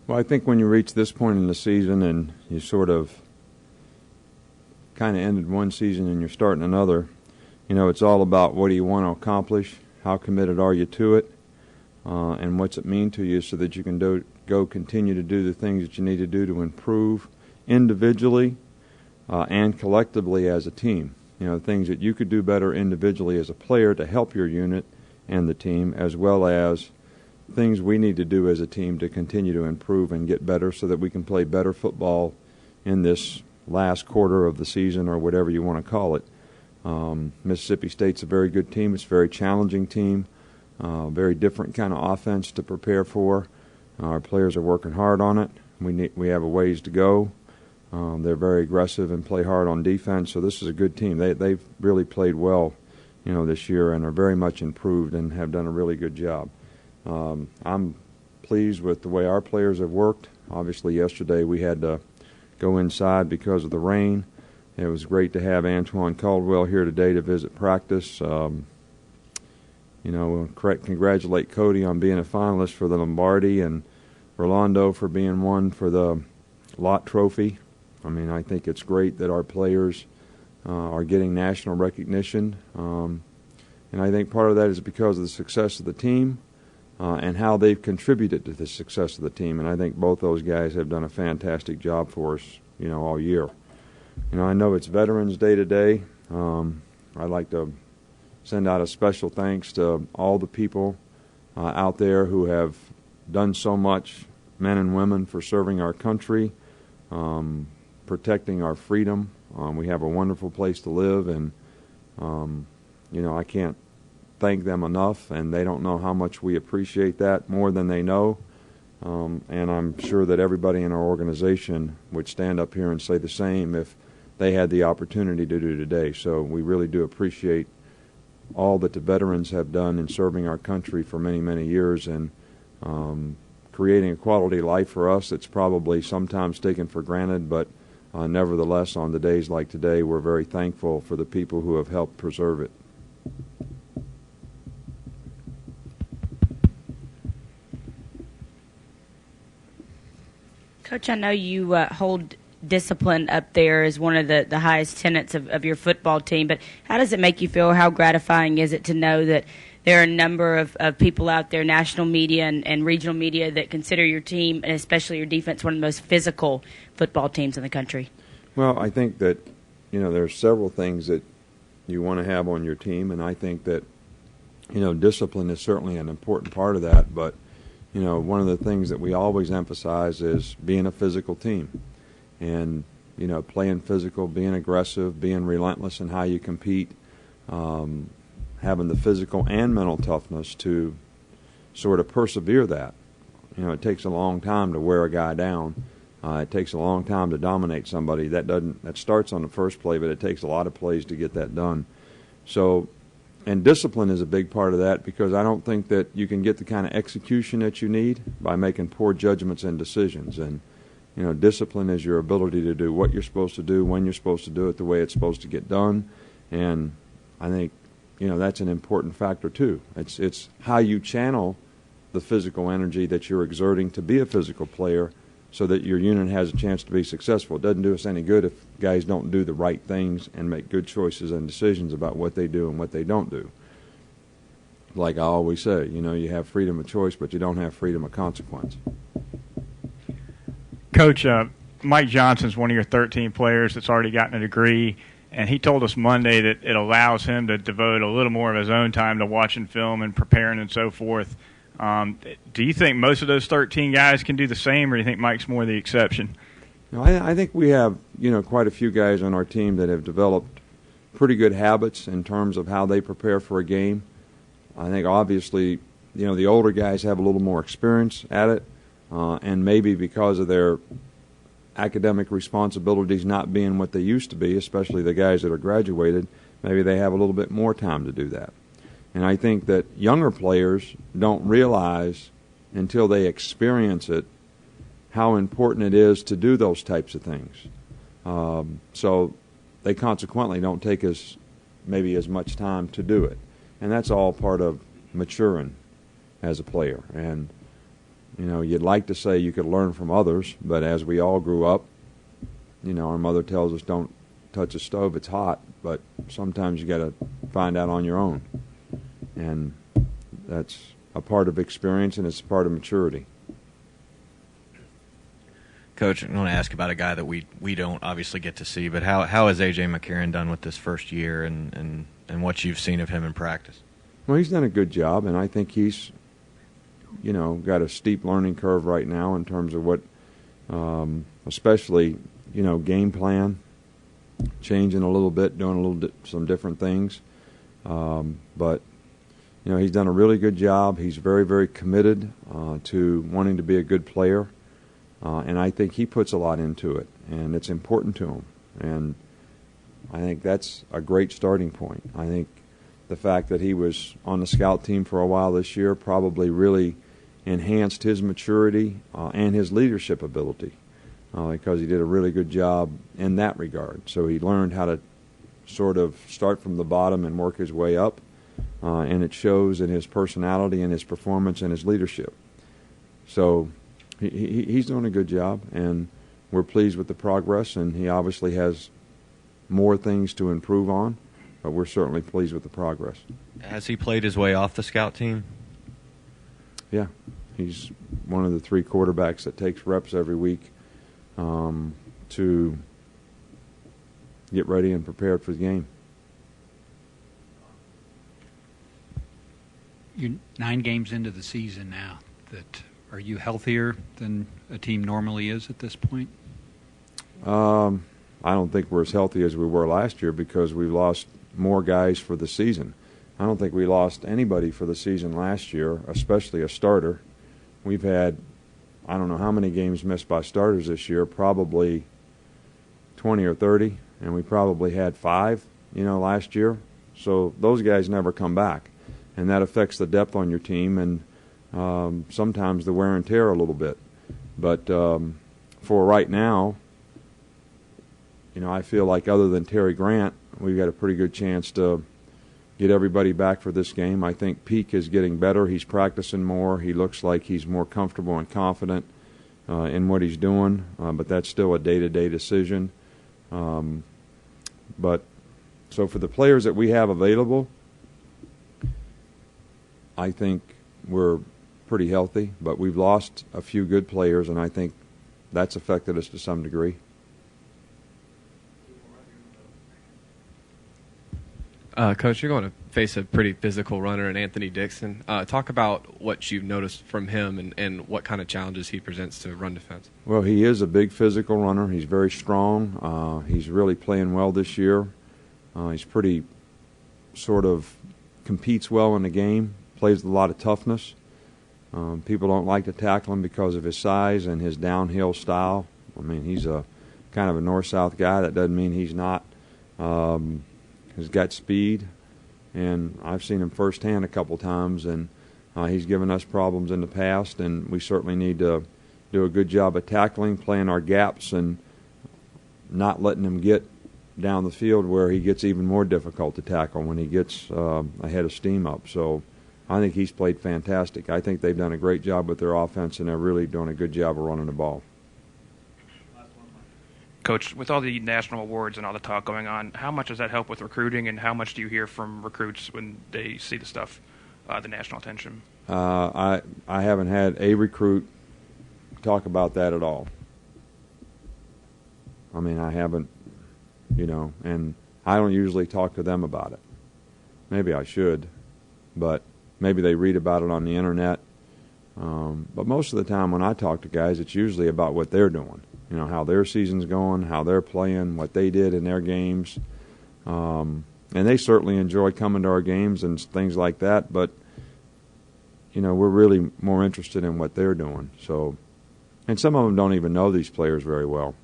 Well, I think when you reach this point in the season and you sort of kind of ended one season and you're starting another, it's all about what do you want to accomplish, how committed are you to it, and what's it mean to you so that you can go continue to do the things that you need to do to improve individually and collectively as a team. Things that you could do better individually as a player to help your unit and the team, as well as things we need to do as a team to continue to improve and get better so that we can play better football in this last quarter of the season or whatever you want to call it. Mississippi State's a very good team. It's a very challenging team, very different kind of offense to prepare for. Our players are working hard on it. We have a ways to go. They're very aggressive and play hard on defense, so this is a good team. They've really played well, this year and are very much improved and have done a really good job. I'm pleased with the way our players have worked. Obviously, yesterday we had to go inside because of the rain. It was great to have Antoine Caldwell here today to visit practice. We'll congratulate Cody on being a finalist for the Lombardi and Rolando for being one for the Lott Trophy. I think it's great that our players are getting national recognition. And I think part of that is because of the success of the team and how they've contributed to the success of the team. And I think both those guys have done a fantastic job for us, all year. I know it's Veterans Day today. I'd like to send out a special thanks to all the people out there who have done so much, men and women, for serving our country, protecting our freedom. We have a wonderful place to live, and, I can't thank them enough, and they don't know how much we appreciate that more than they know. And I'm sure that everybody in our organization would stand up here and say the same if they had the opportunity to do today. So we really do appreciate all that the veterans have done in serving our country for many, many years and creating a quality life for us that's probably sometimes taken for granted, but nevertheless, on the days like today, we're very thankful for the people who have helped preserve it. Coach, I know you hold discipline up there as one of the highest tenets of your football team, but how does it make you feel? How gratifying is it to know that there are a number of people out there, national media and regional media, that consider your team, and especially your defense, one of the most physical football teams in the country? Well, I think that, there's several things that you want to have on your team, and I think that, discipline is certainly an important part of that, but one of the things that we always emphasize is being a physical team and, playing physical, being aggressive, being relentless in how you compete, having the physical and mental toughness to sort of persevere that. It takes a long time to wear a guy down. It takes a long time to dominate somebody. That starts on the first play, but it takes a lot of plays to get that done. So, and discipline is a big part of that, because I don't think that you can get the kind of execution that you need by making poor judgments and decisions. And, discipline is your ability to do what you're supposed to do, when you're supposed to do it, the way it's supposed to get done. And I think, that's an important factor too. It's how you channel the physical energy that you're exerting to be a physical player so that your unit has a chance to be successful. It doesn't do us any good if guys don't do the right things and make good choices and decisions about what they do and what they don't do. Like I always say, you have freedom of choice, but you don't have freedom of consequence. Coach, Mike Johnson's one of your 13 players that's already gotten a degree, and he told us Monday that it allows him to devote a little more of his own time to watching film and preparing and so forth. Do you think most of those 13 guys can do the same, or do you think Mike's more the exception? I think we have, quite a few guys on our team that have developed pretty good habits in terms of how they prepare for a game. I think obviously, the older guys have a little more experience at it, and maybe because of their academic responsibilities not being what they used to be, especially the guys that are graduated, maybe they have a little bit more time to do that. And I think that younger players don't realize until they experience it how important it is to do those types of things. So they consequently don't take maybe as much time to do it. And that's all part of maturing as a player. And, you'd like to say you could learn from others, but as we all grew up, our mother tells us don't touch a stove, it's hot, but sometimes you got to find out on your own. And that's a part of experience, and it's a part of maturity. Coach, I want to ask about a guy that we don't obviously get to see, but how has A.J. McCarron done with this first year and what you've seen of him in practice? Well, he's done a good job, and I think he's, got a steep learning curve right now in terms of what, especially, game plan, changing a little bit, doing some different things. But, he's done a really good job. He's very, very committed to wanting to be a good player. And I think he puts a lot into it, and it's important to him. And I think that's a great starting point. I think the fact that he was on the scout team for a while this year probably really enhanced his maturity and his leadership ability because he did a really good job in that regard. So he learned how to sort of start from the bottom and work his way up, and it shows in his personality and his performance and his leadership. So he's doing a good job, and we're pleased with the progress, and he obviously has more things to improve on, but we're certainly pleased with the progress. Has he played his way off the scout team? Yeah. He's one of the 3 quarterbacks that takes reps every week to get ready and prepared for the game. You're 9 games into the season now. Are you healthier than a team normally is at this point? I don't think we're as healthy as we were last year because we lost more guys for the season. I don't think we lost anybody for the season last year, especially a starter. We've had, I don't know how many games missed by starters this year, probably 20 or 30, and we probably had 5, last year. So those guys never come back, and that affects the depth on your team and sometimes the wear and tear a little bit. But for right now, I feel like other than Terry Grant, we've got a pretty good chance to get everybody back for this game. I think Peak is getting better. He's practicing more. He looks like he's more comfortable and confident in what he's doing, but that's still a day-to-day decision. But so for the players that we have available, I think we're pretty healthy, but we've lost a few good players, and I think that's affected us to some degree. Coach, you're going to face a pretty physical runner in Anthony Dixon. Talk about what you've noticed from him and what kind of challenges he presents to run defense. Well, he is a big physical runner. He's very strong. He's really playing well this year. He's pretty sort of competes well in the game, plays with a lot of toughness. People don't like to tackle him because of his size and his downhill style. I mean, he's a kind of a north-south guy. That doesn't mean he's not. He's got speed, and I've seen him firsthand a couple times, and he's given us problems in the past, and we certainly need to do a good job of tackling, playing our gaps, and not letting him get down the field where he gets even more difficult to tackle when he gets ahead of steam up. So I think he's played fantastic. I think they've done a great job with their offense, and they're really doing a good job of running the ball. Coach, with all the national awards and all the talk going on, how much does that help with recruiting, and how much do you hear from recruits when they see the stuff, the national attention? I haven't had a recruit talk about that at all. I mean, I haven't, and I don't usually talk to them about it. Maybe I should, but maybe they read about it on the internet. But most of the time when I talk to guys, it's usually about what they're doing. How their season's going, how they're playing, what they did in their games. And they certainly enjoy coming to our games and things like that, but, we're really more interested in what they're doing. So, and some of them don't even know these players very well.